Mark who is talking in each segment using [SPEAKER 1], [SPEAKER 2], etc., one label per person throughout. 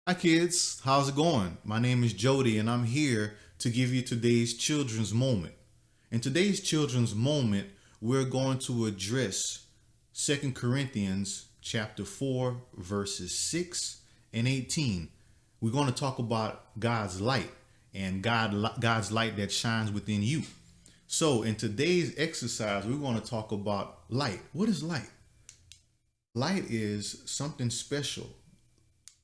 [SPEAKER 1] Hi kids, how's it going? My name is Jody and I'm here to give you today's children's moment. In today's children's moment, we're going to address 2 Corinthians chapter 4 verses 6 and 18. We're going to talk about God's light and God's light that shines within you. So, in today's exercise, we're going to talk about light. What is light? Light is something special.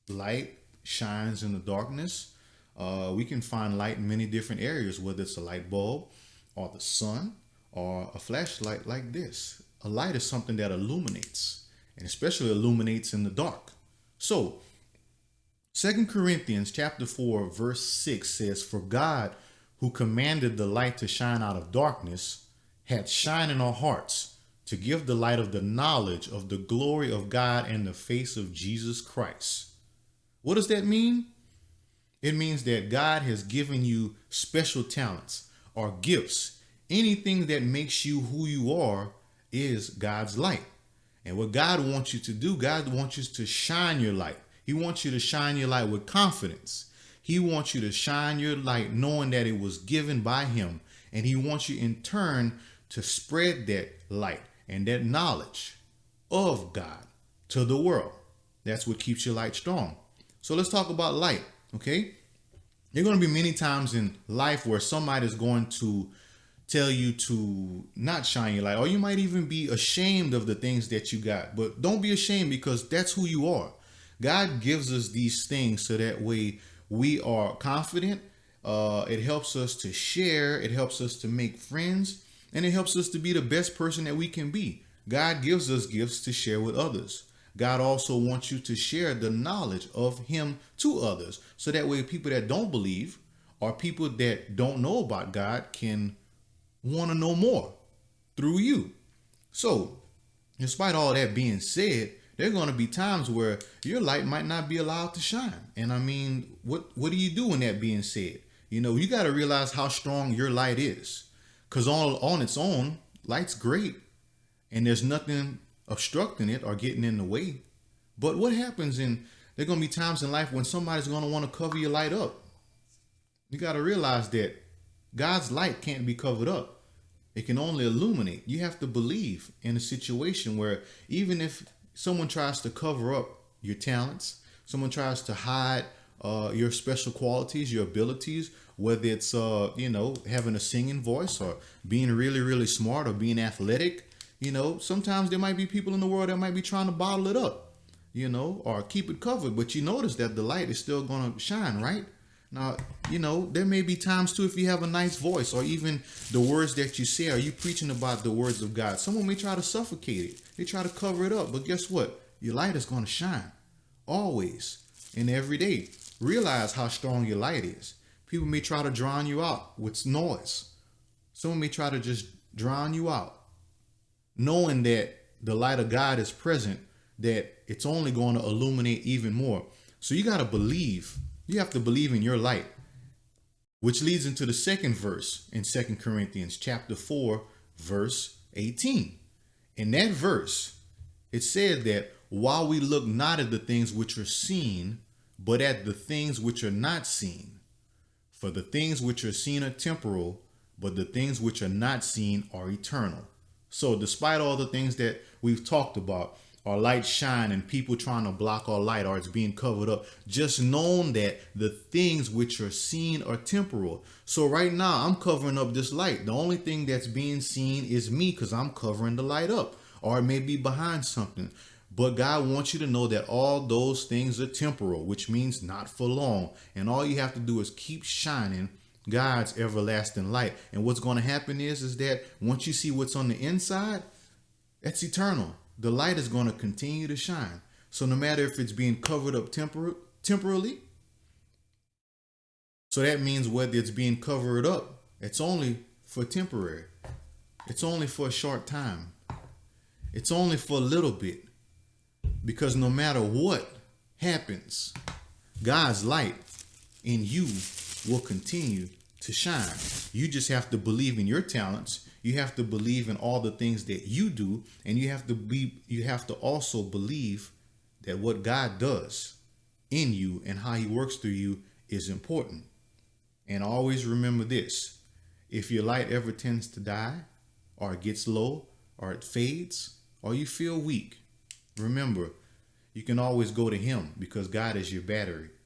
[SPEAKER 1] Light shines in the darkness. We can find light in many different areas, whether it's a light bulb or the sun or a flashlight like this. A light is something that illuminates and especially illuminates in the dark. So 2 Corinthians chapter 4 verse 6 says, "For God, who commanded the light to shine out of darkness, hath shine in our hearts to give the light of the knowledge of the glory of God in the face of Jesus Christ." What does that mean? It means that God has given you special talents or gifts. Anything that makes you who you are is God's light. And what God wants you to do, God wants you to shine your light. He wants you to shine your light with confidence. He wants you to shine your light knowing that it was given by Him. And He wants you in turn to spread that light and that knowledge of God to the world. That's what keeps your light strong. So let's talk about light, okay? There are going to be many times in life where somebody is going to tell you to not shine your light, or you might even be ashamed of the things that you got. But don't be ashamed, because that's who you are. God gives us these things so that way we are confident. It helps us to share. It helps us to make friends. And it helps us to be the best person that we can be. God gives us gifts to share with others. God also wants you to share the knowledge of Him to others. So that way people that don't believe or people that don't know about God can want to know more through you. So, despite all that being said, there are going to be times where your light might not be allowed to shine. And I mean, what do you do when that being said? You got to realize how strong your light is. Because on its own, light's great. And there's nothing obstructing it or getting in the way. But what happens there are going to be times in life when somebody's going to want to cover your light up. You got to realize that God's light can't be covered up. It can only illuminate. You have to believe in a situation where even if someone tries to cover up your talents, someone tries to hide your special qualities, your abilities, whether it's having a singing voice or being really, really smart or being athletic. Sometimes there might be people in the world that might be trying to bottle it up, or keep it covered. But you notice that the light is still going to shine, right? Now, there may be times too, if you have a nice voice or even the words that you say, are you preaching about the words of God? Someone may try to suffocate it. They try to cover it up. But guess what? Your light is going to shine always and every day. Realize how strong your light is. People may try to drown you out with noise. Someone may try to just drown you out, knowing that the light of God is present, that it's only going to illuminate even more. So you got to believe. You have to believe in your light, which leads into the second verse in 2 Corinthians chapter 4, verse 18. In that verse, it said that while we look not at the things which are seen, but at the things which are not seen. For the things which are seen are temporal, but the things which are not seen are eternal. So despite all the things that we've talked about, our light shine and people trying to block our light or it's being covered up, just knowing that the things which are seen are temporal. So right now I'm covering up this light. The only thing that's being seen is me because I'm covering the light up, or it may be behind something. But God wants you to know that all those things are temporal, which means not for long. And all you have to do is keep shining God's everlasting light. And what's going to happen is that once you see what's on the inside, that's eternal. The light is going to continue to shine. So no matter if it's being covered up temporarily, so that means whether it's being covered up, it's only for temporary. It's only for a short time. It's only for a little bit. Because no matter what happens, God's light in you will continue to shine. You just have to believe in your talents. You have to believe in all the things that you do, and you have to also believe that what God does in you and how he works through you is important. And always remember this: if your light ever tends to die, or it gets low, or it fades, or you feel weak, remember, you can always go to him because God is your battery.